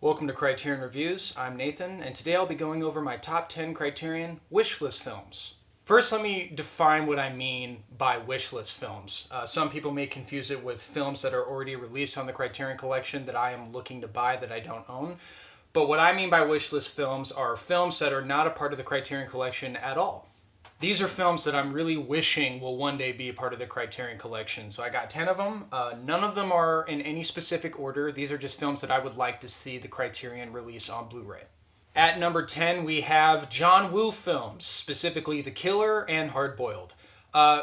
Welcome to Criterion Reviews. I'm Nathan, and today I'll be going over my top 10 Criterion wishlist films. First, let me define what I mean by wishlist films. Some people may confuse it with films that are already released on the Criterion Collection that I am looking to buy that I don't own. But what I mean by wishlist films are films that are not a part of the Criterion Collection at all. These are films that I'm really wishing will one day be a part of the Criterion Collection. So I got 10 of them. None of them are in any specific order. These are just films that I would like to see the Criterion release on Blu-ray. At number 10, we have John Woo films, specifically The Killer and Hard Boiled.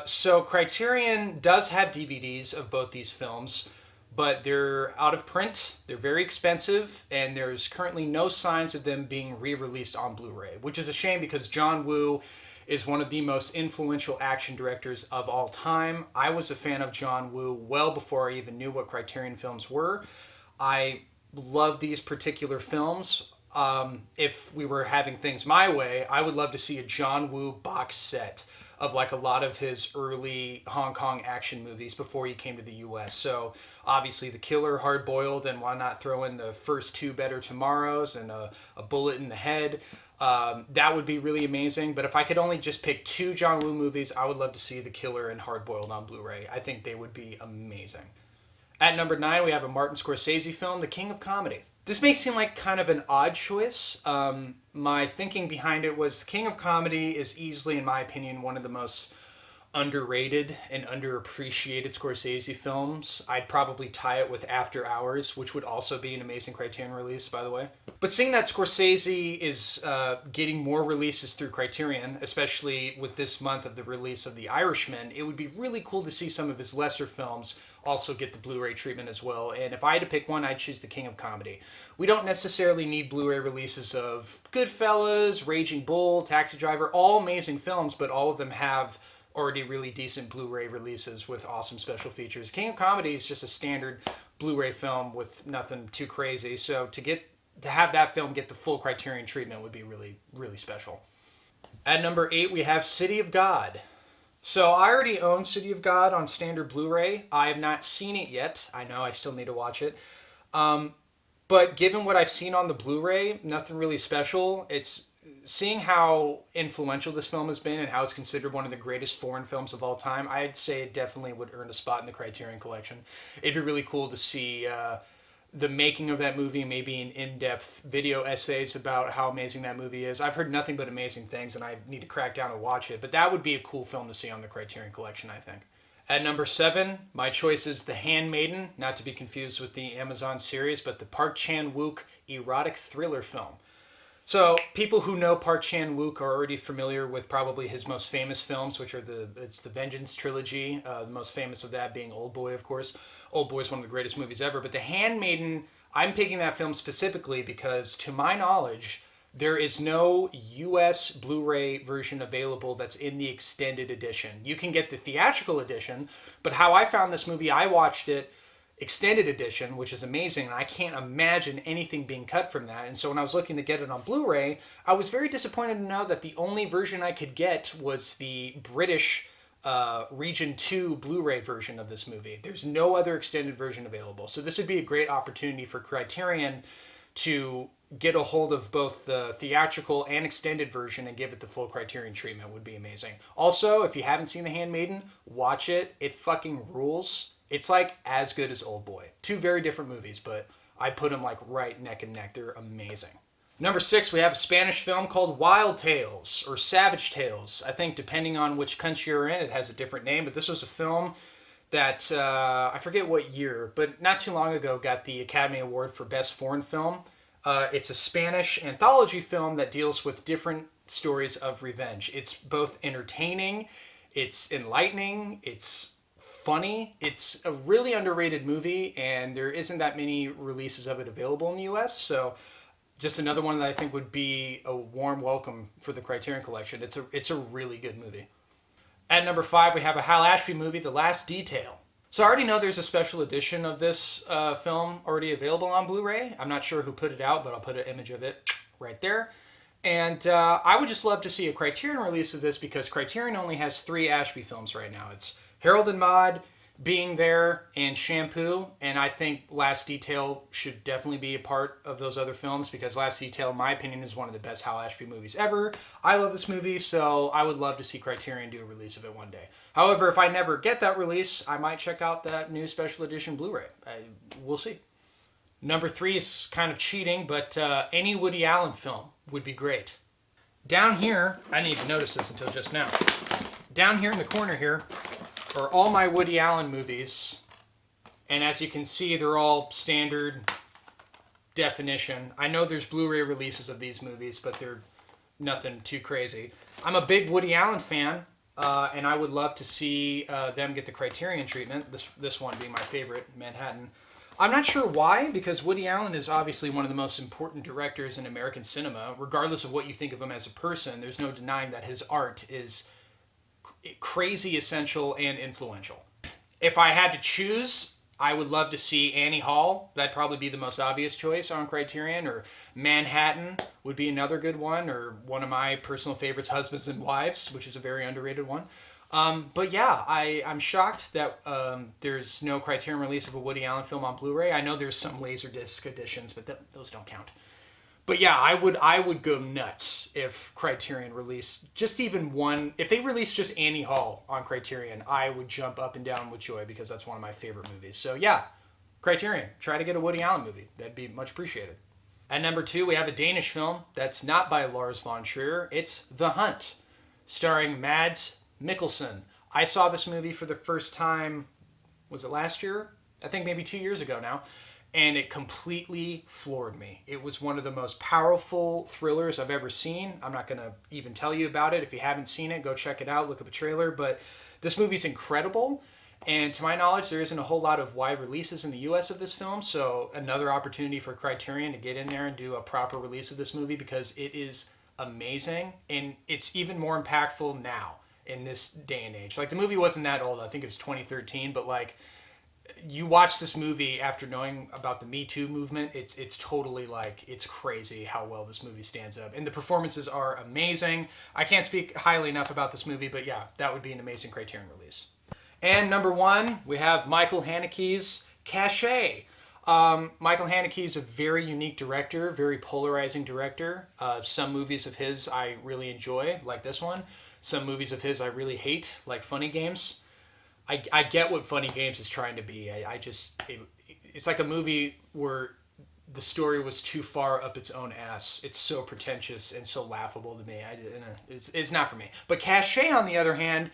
So Criterion does have DVDs of both these films, but they're out of print, they're very expensive, and there's currently no signs of them being re-released on Blu-ray, which is a shame because John Woo is one of the most influential action directors of all time. I was a fan of John Woo well before I even knew what Criterion films were. I love these particular films. If we were having things my way, I would love to see a John Woo box set of like a lot of his early Hong Kong action movies before he came to the US. So obviously The Killer, Hard Boiled, and why not throw in the first two Better Tomorrows and a Bullet in the Head. That would be really amazing. But if I could only just pick two John Woo movies, I would love to see The Killer and Hard Boiled on Blu-ray. I think they would be amazing. At number 9, we have a Martin Scorsese film, The King of Comedy. This may seem like kind of an odd choice. My thinking behind it was The King of Comedy is easily, in my opinion, one of the most underrated and underappreciated Scorsese films. I'd probably tie it with After Hours, which would also be an amazing Criterion release, by the way. But seeing that Scorsese is getting more releases through Criterion, especially with this month of the release of The Irishman, it would be really cool to see some of his lesser films also get the Blu-ray treatment as well. And if I had to pick one, I'd choose The King of Comedy. We don't necessarily need Blu-ray releases of Goodfellas, Raging Bull, Taxi Driver, all amazing films, but all of them have already really decent Blu-ray releases with awesome special features. King of Comedy is just a standard Blu-ray film with nothing too crazy. So to have that film get the full Criterion treatment would be really, really special. At number 8, we have City of God. So I already own City of God on standard Blu-ray. I have not seen it yet. I know I still need to watch it. But given what I've seen on the Blu-ray, nothing really special. It's seeing how influential this film has been and how it's considered one of the greatest foreign films of all time. I'd say it definitely would earn a spot in the Criterion Collection. It'd be really cool to see the making of that movie, maybe an in-depth video essays about how amazing that movie is. I've heard nothing but amazing things, and I need to crack down and watch it. But that would be a cool film to see on the Criterion Collection, I think. At number 7, my choice is The Handmaiden, not to be confused with the Amazon series, but the Park Chan-wook erotic thriller film. So people who know Park Chan-wook are already familiar with probably his most famous films, which are the Vengeance trilogy, the most famous of that being Old Boy, of course. Old Boy is one of the greatest movies ever, but The Handmaiden, I'm picking that film specifically because, to my knowledge, there is no US Blu-ray version available that's in the extended edition. You can get the theatrical edition, but how I found this movie, I watched it extended edition, which is amazing, and I can't imagine anything being cut from that. And so when I was looking to get it on Blu-ray, I was very disappointed to know that the only version I could get was the British Region 2 Blu-ray version of this movie. There's no other extended version available. So this would be a great opportunity for Criterion to get a hold of both the theatrical and extended version and give it the full Criterion treatment. Would be amazing. Also, if you haven't seen The Handmaiden, watch it. It fucking rules. It's like as good as Old Boy. Two very different movies, but I put them like right neck and neck. They're amazing. Number 6, we have a Spanish film called Wild Tales or Savage Tales. I think depending on which country you're in, it has a different name, but this was a film that, I forget what year, but not too long ago got the Academy Award for Best Foreign Film. It's a Spanish anthology film that deals with different stories of revenge. It's both entertaining, it's enlightening, it's funny. It's a really underrated movie, and there isn't that many releases of it available in the US, so just another one that I think would be a warm welcome for the Criterion Collection. It's a really good movie. At number 5, we have a Hal Ashby movie, The Last Detail. So I already know there's a special edition of this film already available on Blu-ray. I'm not sure who put it out, but I'll put an image of it right there. And I would just love to see a Criterion release of this because Criterion only has 3 Ashby films right now. It's Harold and Maude, being there and Shampoo, and I think Last Detail should definitely be a part of those other films because Last Detail, in my opinion, is one of the best Hal Ashby movies ever. I love this movie, so I would love to see Criterion do a release of it one day. However, if I never get that release, I might check out that new special edition Blu-ray. We'll see. Number 3 is kind of cheating, but any Woody Allen film would be great. Down here, I didn't even notice this until just now. Down here in the corner here are all my Woody Allen movies. And as you can see, they're all standard definition. I know there's Blu-ray releases of these movies, but they're nothing too crazy. I'm a big Woody Allen fan, and I would love to see them get the Criterion treatment, this one being my favorite, Manhattan. I'm not sure why, because Woody Allen is obviously one of the most important directors in American cinema. Regardless of what you think of him as a person, there's no denying that his art is crazy essential and influential. If I had to choose, I would love to see Annie Hall. That'd probably be the most obvious choice on Criterion, or Manhattan would be another good one, or one of my personal favorites, Husbands and Wives, which is a very underrated one. But yeah, I'm shocked that there's no Criterion release of a Woody Allen film on Blu-ray. I know there's some Laserdisc editions, but those don't count. But yeah, I would go nuts if Criterion released just even one. If they released just Annie Hall on Criterion, I would jump up and down with joy because that's one of my favorite movies. So yeah, Criterion, try to get a Woody Allen movie. That'd be much appreciated. At number 2, we have a Danish film that's not by Lars von Trier. It's The Hunt, starring Mads Mikkelsen. I saw this movie for the first time, was it last year? I think maybe 2 years ago now. And it completely floored me. It was one of the most powerful thrillers I've ever seen. I'm not going to even tell you about it. If you haven't seen it, go check it out, look up a trailer. But this movie's incredible. And to my knowledge, there isn't a whole lot of wide releases in the US of this film. So another opportunity for Criterion to get in there and do a proper release of this movie because it is amazing. And it's even more impactful now in this day and age. Like, the movie wasn't that old. I think it was 2013. But like, you watch this movie after knowing about the Me Too movement, it's totally like, it's crazy how well this movie stands up. And the performances are amazing. I can't speak highly enough about this movie, but yeah, that would be an amazing Criterion release. And number 1, we have Michael Haneke's Cachet. Michael Haneke is a very unique director, very polarizing director. Some movies of his I really enjoy, like this one. Some movies of his I really hate, like Funny Games. I get what Funny Games is trying to be. It's like a movie where the story was too far up its own ass. It's so pretentious and so laughable to me. It's not for me. But Cachet, on the other hand,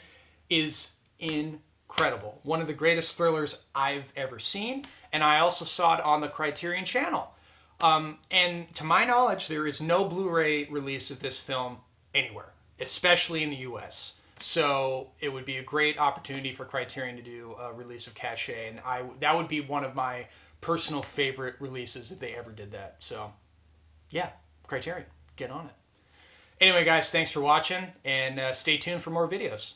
is incredible. One of the greatest thrillers I've ever seen. And I also saw it on the Criterion channel. And to my knowledge, there is no Blu-ray release of this film anywhere, especially in the US. So it would be a great opportunity for Criterion to do a release of Cachet, and that would be one of my personal favorite releases if they ever did that. So yeah, Criterion, get on it. Anyway, guys, thanks for watching, and stay tuned for more videos.